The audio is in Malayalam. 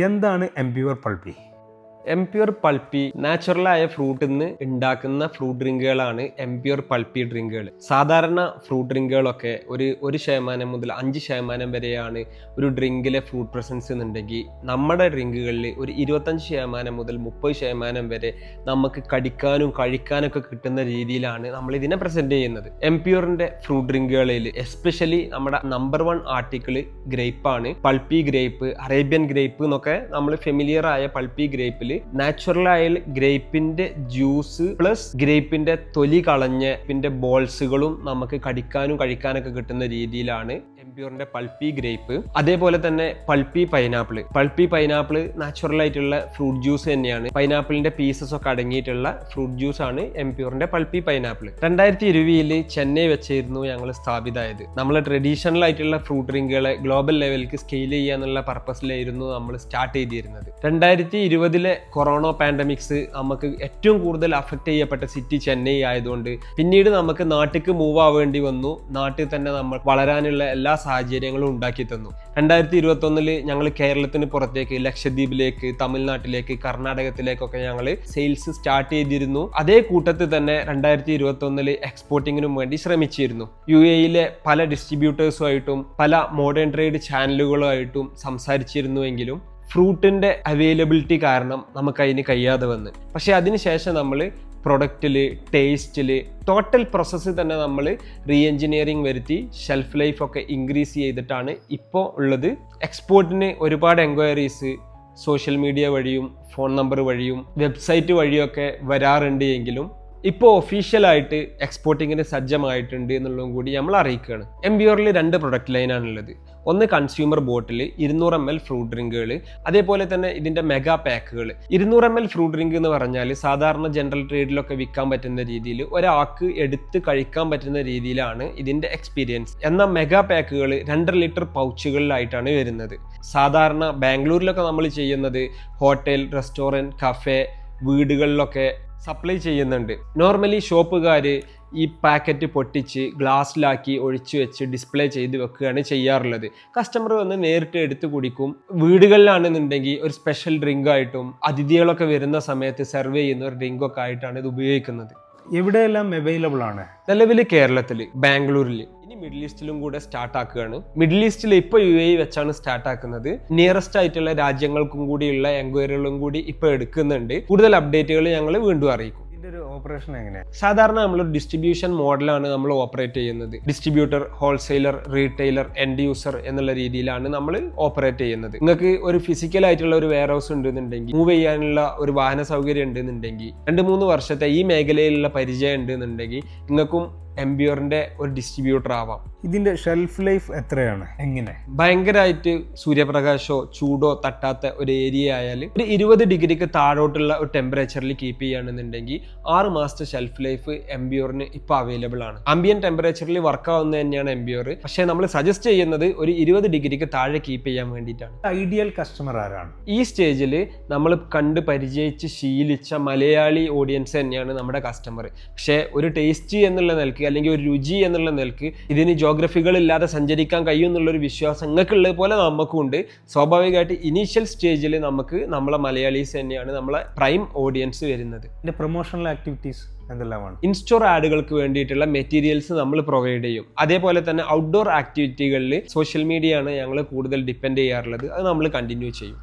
എന്താണ് എംപ്യൂർ പൾപ്പി? എംപ്യൂർ പൾപ്പി നാച്ചുറലായ ഫ്രൂട്ടിൽ നിന്ന് ഉണ്ടാക്കുന്ന ഫ്രൂട്ട് ഡ്രിങ്കുകളാണ് എംപ്യൂർ പൾപ്പി ഡ്രിങ്കുകൾ. സാധാരണ ഫ്രൂട്ട് ഡ്രിങ്കുകളൊക്കെ ഒരു ശതമാനം മുതൽ 5% വരെയാണ് ഒരു ഡ്രിങ്കിലെ ഫ്രൂട്ട് പ്രസൻസ് എന്നുണ്ടെങ്കിൽ നമ്മുടെ ഡ്രിങ്കുകളിൽ ഒരു 25% മുതൽ 30% വരെ നമുക്ക് കടിക്കാനും കഴിക്കാനൊക്കെ കിട്ടുന്ന രീതിയിലാണ് നമ്മൾ ഇതിനെ പ്രസന്റ് ചെയ്യുന്നത്. എംപ്യൂറിന്റെ ഫ്രൂട്ട് ഡ്രിങ്കുകളിൽ എസ്പെഷ്യലി നമ്മുടെ നമ്പർ 1 ആർട്ടിക്കിൾ ഗ്രേപ്പാണ്. പൾപ്പി ഗ്രേപ്പ്, അറേബ്യൻ ഗ്രേപ്പ് എന്നൊക്കെ നമ്മൾ ഫെമിലിയർ ആയ പൾപ്പി ഗ്രേപ്പിൽ നാച്ചുറൽ ആയ ഗ്രേപ്പിന്റെ ജ്യൂസ് പ്ലസ് ഗ്രേപ്പിന്റെ തൊലി കളഞ്ഞ ബോൾസുകളും നമുക്ക് കടിക്കാനും കഴിക്കാനൊക്കെ കിട്ടുന്ന രീതിയിലാണ് എംപ്യൂറിന്റെ പൾപ്പി ഗ്രേപ്പ്. അതേപോലെ തന്നെ പൾപ്പി പൈനാപ്പിൾ നാച്ചുറൽ ആയിട്ടുള്ള ഫ്രൂട്ട് ജ്യൂസ് തന്നെയാണ്. പൈനാപ്പിളിന്റെ പീസസ് ഒക്കെ അടങ്ങിയിട്ടുള്ള ഫ്രൂട്ട് ജ്യൂസ് ആണ് എംപ്യൂറിന്റെ പൾപ്പി പൈനാപ്പിൾ. 2020 ചെന്നൈ വെച്ചായിരുന്നു ഞങ്ങൾ സ്ഥാപിതമായത്. നമ്മൾ ട്രഡീഷണൽ ആയിട്ടുള്ള ഫ്രൂട്ട് ഡ്രിങ്കുകളെ ഗ്ലോബൽ ലെവലിലേക്ക് സ്കെയിൽ ചെയ്യാന്നുള്ള പർപ്പസിലായിരുന്നു നമ്മൾ സ്റ്റാർട്ട് ചെയ്തിരുന്നത്. 2020 കൊറോണ പാൻഡമിക്സ് നമുക്ക് ഏറ്റവും കൂടുതൽ അഫക്റ്റ് ചെയ്യപ്പെട്ട സിറ്റി ചെന്നൈ ആയതുകൊണ്ട് പിന്നീട് നമുക്ക് നാട്ടിലേക്ക് മൂവ് ആവേണ്ടി വന്നു. നാട്ടിൽ തന്നെ നമ്മൾ വളരാനുള്ള എല്ലാ സാഹചര്യങ്ങളും ഉണ്ടാക്കി തന്നു. 2021 ഞങ്ങൾ കേരളത്തിന് പുറത്തേക്ക് ലക്ഷദ്വീപിലേക്ക്, തമിഴ്നാട്ടിലേക്ക്, കർണാടകത്തിലേക്കൊക്കെ ഞങ്ങൾ സെയിൽസ് സ്റ്റാർട്ട് ചെയ്തിരുന്നു. അതേ കൂട്ടത്തിൽ തന്നെ 2021 എക്സ്പോർട്ടിങ്ങിനും വേണ്ടി ശ്രമിച്ചിരുന്നു. UAE പല ഡിസ്ട്രിബ്യൂട്ടേഴ്സുമായിട്ടും പല മോഡേൺ ട്രേഡ് ചാനലുകളുമായിട്ടും സംസാരിച്ചിരുന്നുവെങ്കിലും ഫ്രൂട്ടിന്റെ അവൈലബിലിറ്റി കാരണം നമുക്ക് അതിന് കഴിയാതെ വന്ന്. പക്ഷെ അതിനുശേഷം നമ്മൾ പ്രൊഡക്റ്റില്, ടേസ്റ്റില്, ടോട്ടൽ പ്രോസസ്സിൽ തന്നെ നമ്മൾ റീ എഞ്ചിനീയറിംഗ് വരുത്തി ഷെൽഫ് ലൈഫ് ഒക്കെ ഇൻക്രീസ് ചെയ്തിട്ടാണ് ഇപ്പോൾ ഉള്ളത്. എക്സ്പോർട്ടിന് ഒരുപാട് എൻക്വയറീസ് സോഷ്യൽ മീഡിയ വഴിയും ഫോൺ നമ്പർ വഴിയും വെബ്സൈറ്റ് വഴിയൊക്കെ വരാറുണ്ട് എങ്കിലും ഇപ്പോൾ ഒഫീഷ്യലായിട്ട് എക്സ്പോർട്ടിങ്ങിന് സജ്ജമായിട്ടുണ്ട് എന്നുള്ളതും കൂടി നമ്മൾ അറിയിക്കുകയാണ്. എംപ്യൂറിൽ 2 പ്രൊഡക്റ്റ് ലൈനാണുള്ളത്. ഒന്ന് കൺസ്യൂമർ ബോട്ടിൽ 200 ml ഫ്രൂട്ട് ഡ്രിങ്കുകൾ, അതേപോലെ തന്നെ ഇതിന്റെ മെഗാ പാക്കുകൾ. 200 ml ഫ്രൂട്ട് ഡ്രിങ്ക് എന്ന് പറഞ്ഞാൽ സാധാരണ ജനറൽ ട്രേഡിലൊക്കെ വിൽക്കാൻ പറ്റുന്ന രീതിയിൽ ഒരാൾക്ക് എടുത്ത് കഴിക്കാൻ പറ്റുന്ന രീതിയിലാണ് ഇതിന്റെ എക്സ്പീരിയൻസ്. എന്നാൽ മെഗാ പാക്കുകൾ 2.5 ലിറ്റർ പൗച്ചുകളിലായിട്ടാണ് വരുന്നത്. സാധാരണ ബാംഗ്ലൂരിലൊക്കെ നമ്മൾ ചെയ്യുന്നത് ഹോട്ടൽ, റെസ്റ്റോറൻറ്റ്, കഫേ, വീടുകളിലൊക്കെ സപ്ലൈ ചെയ്യുന്നുണ്ട്. നോർമലി ഷോപ്പുകാർ ഈ പാക്കറ്റ് പൊട്ടിച്ച് ഗ്ലാസ്സിലാക്കി ഒഴിച്ചു വെച്ച് ഡിസ്പ്ലേ ചെയ്ത് വെക്കുകയാണ് ചെയ്യാറുള്ളത്. കസ്റ്റമർ വന്ന് നേരിട്ട് എടുത്ത് കുടിക്കും. വീടുകളിലാണെന്നുണ്ടെങ്കിൽ ഒരു സ്പെഷ്യൽ ഡ്രിങ്ക് ആയിട്ടും അതിഥികളൊക്കെ വരുന്ന സമയത്ത് സെർവ് ചെയ്യുന്ന ഒരു ഡ്രിങ്കൊക്കെ ആയിട്ടാണ് ഇത് ഉപയോഗിക്കുന്നത്. എവിടെയെല്ലാം അവൈലബിൾ ആണ്? നിലവിൽ കേരളത്തിൽ, ബാംഗ്ലൂരിൽ, ഇനി മിഡിൽ ഈസ്റ്റിലും കൂടെ സ്റ്റാർട്ട് ആക്കുകയാണ്. മിഡിൽ ഈസ്റ്റിൽ ഇപ്പോൾ UAE വെച്ചാണ് സ്റ്റാർട്ട് ആക്കുന്നത്. നിയറസ്റ്റ് ആയിട്ടുള്ള രാജ്യങ്ങൾക്കും കൂടിയുള്ള എൻക്വയറികളും കൂടി ഇപ്പോൾ എടുക്കുന്നുണ്ട്. കൂടുതൽ അപ്ഡേറ്റുകൾ ഞങ്ങൾ വീണ്ടും അറിയിക്കും. ഓപ്പറേഷൻ എങ്ങനെയാണ്? സാധാരണ നമ്മളൊരു ഡിസ്ട്രിബ്യൂഷൻ മോഡലാണ് നമ്മൾ ഓപ്പറേറ്റ് ചെയ്യുന്നത്. Distributor, wholesaler, retailer, end user എന്നുള്ള രീതിയിലാണ് നമ്മൾ ഓപ്പറേറ്റ് ചെയ്യുന്നത്. നിങ്ങൾക്ക് ഒരു ഫിസിക്കൽ ആയിട്ടുള്ള ഒരു വെയർ ഹൗസ് ഉണ്ടെന്നുണ്ടെങ്കിൽ, മൂവ് ചെയ്യാനുള്ള ഒരു വാഹന സൗകര്യം ഉണ്ടെന്നുണ്ടെങ്കിൽ, 2-3 വർഷത്തെ ഈ മേഖലയിലുള്ള പരിചയം ഉണ്ടെന്നുണ്ടെങ്കിൽ നിങ്ങൾക്കും എംപ്യൂറിന്റെ ഒരു ഡിസ്ട്രിബ്യൂട്ടർ ആവാം. ഇതിന്റെ ഷെൽഫ് ലൈഫ് എത്രയാണ്? എങ്ങനെ? ഭയങ്കരമായിട്ട് സൂര്യപ്രകാശമോ ചൂടോ തട്ടാത്ത ഒരു ഏരിയ ആയാൽ ഒരു 20 ഡിഗ്രിക്ക് താഴോട്ടുള്ള ഒരു ടെമ്പറേച്ചറിൽ കീപ്പ് ചെയ്യുകയാണെന്നുണ്ടെങ്കിൽ 6 മാസത്തെ ഷെൽഫ് ലൈഫ് എംപ്യൂറിന് ഇപ്പോൾ അവൈലബിൾ ആണ്. ആംബിയൻ ടെമ്പറേച്ചറിൽ വർക്ക് ആവുന്നത് തന്നെയാണ് എംപ്യൂർ. പക്ഷേ നമ്മൾ സജസ്റ്റ് ചെയ്യുന്നത് ഒരു 20 ഡിഗ്രിക്ക് താഴെ കീപ്പ് ചെയ്യാൻ വേണ്ടിയിട്ടാണ്. ഐഡിയൽ കസ്റ്റമർ ആരാണ്? ഈ സ്റ്റേജിൽ നമ്മൾ കണ്ട് പരിചയിച്ച് ശീലിച്ച മലയാളി ഓഡിയൻസ് തന്നെയാണ് നമ്മുടെ കസ്റ്റമർ. പക്ഷേ ഒരു ടേസ്റ്റ് എന്നുള്ള നിലക്ക് അല്ലെങ്കിൽ ഒരു രുചി എന്നുള്ള നിലക്ക് ഇതിന് ജോഗ്രഫികൾ ഇല്ലാതെ സഞ്ചരിക്കാൻ കഴിയും എന്നുള്ളൊരു വിശ്വാസം നിങ്ങൾക്കുള്ളത് പോലെ നമുക്കുണ്ട്. സ്വാഭാവികമായിട്ട് ഇനീഷ്യൽ സ്റ്റേജിൽ നമുക്ക് നമ്മളെ മലയാളീസ് തന്നെയാണ് നമ്മളെ പ്രൈം ഓഡിയൻസ് വരുന്നത്. ഇതിന്റെ പ്രൊമോഷണൽ ആക്ടിവിറ്റീസ് എന്തെല്ലാമാണ്? ഇൻസ്റ്റോർ ആഡുകൾക്ക് വേണ്ടിയിട്ടുള്ള മെറ്റീരിയൽസ് നമ്മൾ പ്രൊവൈഡ് ചെയ്യും. അതേപോലെ തന്നെ ഔട്ട്ഡോർ ആക്ടിവിറ്റികളിൽ സോഷ്യൽ മീഡിയ ആണ് ഞങ്ങൾ കൂടുതൽ ഡിപ്പെൻഡ് ചെയ്യാറുള്ളത്. അത് നമ്മൾ കണ്ടിന്യൂ ചെയ്യും.